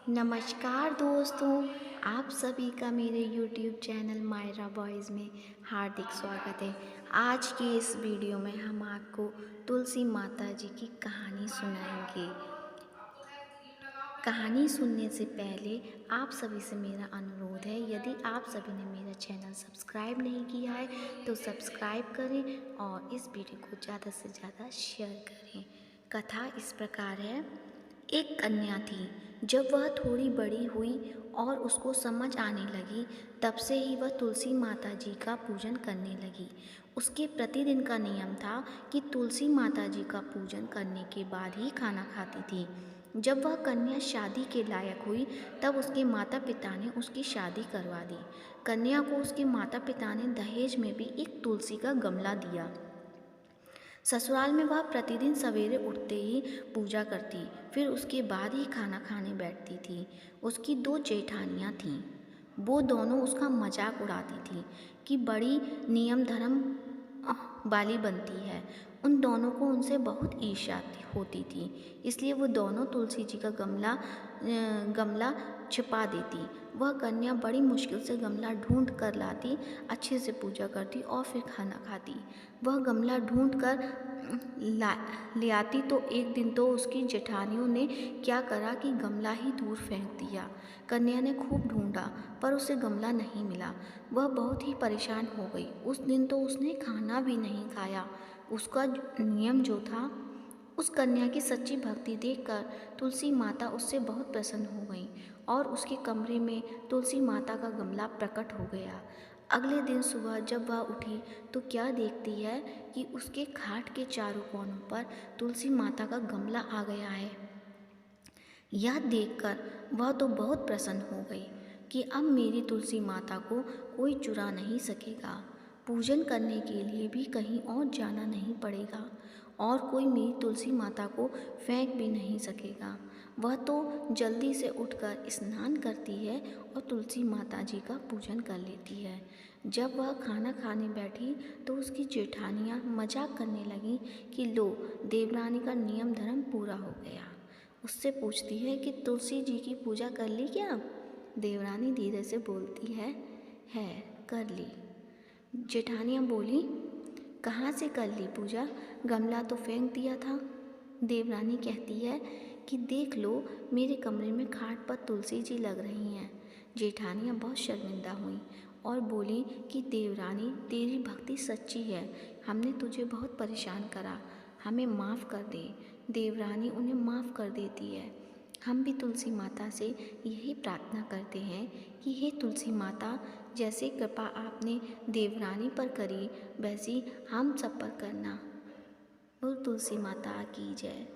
नमस्कार दोस्तों, आप सभी का मेरे YouTube चैनल मायरा बॉयज़ में हार्दिक स्वागत है। आज की इस वीडियो में हम आपको तुलसी माता जी की कहानी सुनाएंगे। कहानी सुनने से पहले आप सभी से मेरा अनुरोध है, यदि आप सभी ने मेरा चैनल सब्सक्राइब नहीं किया है तो सब्सक्राइब करें और इस वीडियो को ज़्यादा से ज़्यादा शेयर करें। कथा इस प्रकार है। एक कन्या थी। जब वह थोड़ी बड़ी हुई और उसको समझ आने लगी, तब से ही वह तुलसी माता जी का पूजन करने लगी। उसके प्रतिदिन का नियम था कि तुलसी माता जी का पूजन करने के बाद ही खाना खाती थी। जब वह कन्या शादी के लायक हुई, तब उसके माता पिता ने उसकी शादी करवा दी। कन्या को उसके माता पिता ने दहेज में भी एक तुलसी का गमला दिया। ससुराल में वह प्रतिदिन सवेरे उठते ही पूजा करती, फिर उसके बाद ही खाना खाने बैठती थी। उसकी 2 जेठानियाँ थीं। वो दोनों उसका मजाक उड़ाती थीं कि बड़ी नियम धर्म वाली बनती है। उन दोनों को उनसे बहुत ईर्ष्या होती थी, इसलिए वो दोनों तुलसी जी का गमला छिपा देती। वह कन्या बड़ी मुश्किल से गमला ढूंढ कर लाती, अच्छे से पूजा करती और फिर खाना खाती। वह गमला ढूंढ कर ले आती तो एक दिन तो उसकी जेठानियों ने क्या करा कि गमला ही दूर फेंक दिया। कन्या ने खूब ढूंढा पर उसे गमला नहीं मिला। वह बहुत ही परेशान हो गई। उस दिन तो उसने खाना भी नहीं खाया। उसका नियम जो था, उस कन्या की सच्ची भक्ति देखकर तुलसी माता उससे बहुत प्रसन्न हो गई और उसके कमरे में तुलसी माता का गमला प्रकट हो गया। अगले दिन सुबह जब वह उठी तो क्या देखती है कि उसके खाट के चारों कोनों पर तुलसी माता का गमला आ गया है। यह देखकर वह तो बहुत प्रसन्न हो गई कि अब मेरी तुलसी माता को कोई चुरा नहीं सकेगा। पूजन करने के लिए भी कहीं और जाना नहीं पड़ेगा और कोई मेरी तुलसी माता को फेंक भी नहीं सकेगा। वह तो जल्दी से उठकर स्नान करती है और तुलसी माता जी का पूजन कर लेती है। जब वह खाना खाने बैठी तो उसकी जेठानियाँ मजाक करने लगीं कि लो, देवरानी का नियम धर्म पूरा हो गया। उससे पूछती है कि तुलसी जी की पूजा कर ली क्या? देवरानी धीरे से बोलती है कर ली। जेठानियाँ बोली, कहाँ से कर ली पूजा? गमला तो फेंक दिया था। देवरानी कहती है कि देख लो, मेरे कमरे में खाट पर तुलसी जी लग रही हैं। जेठानियाँ बहुत शर्मिंदा हुईं और बोली कि देवरानी, तेरी भक्ति सच्ची है, हमने तुझे बहुत परेशान करा, हमें माफ़ कर दे। देवरानी उन्हें माफ़ कर देती है। हम भी तुलसी माता से यही प्रार्थना करते हैं कि हे तुलसी माता, जैसे कृपा आपने देवरानी पर करी, वैसी हम सब पर करना। बोल तुलसी माता की जय।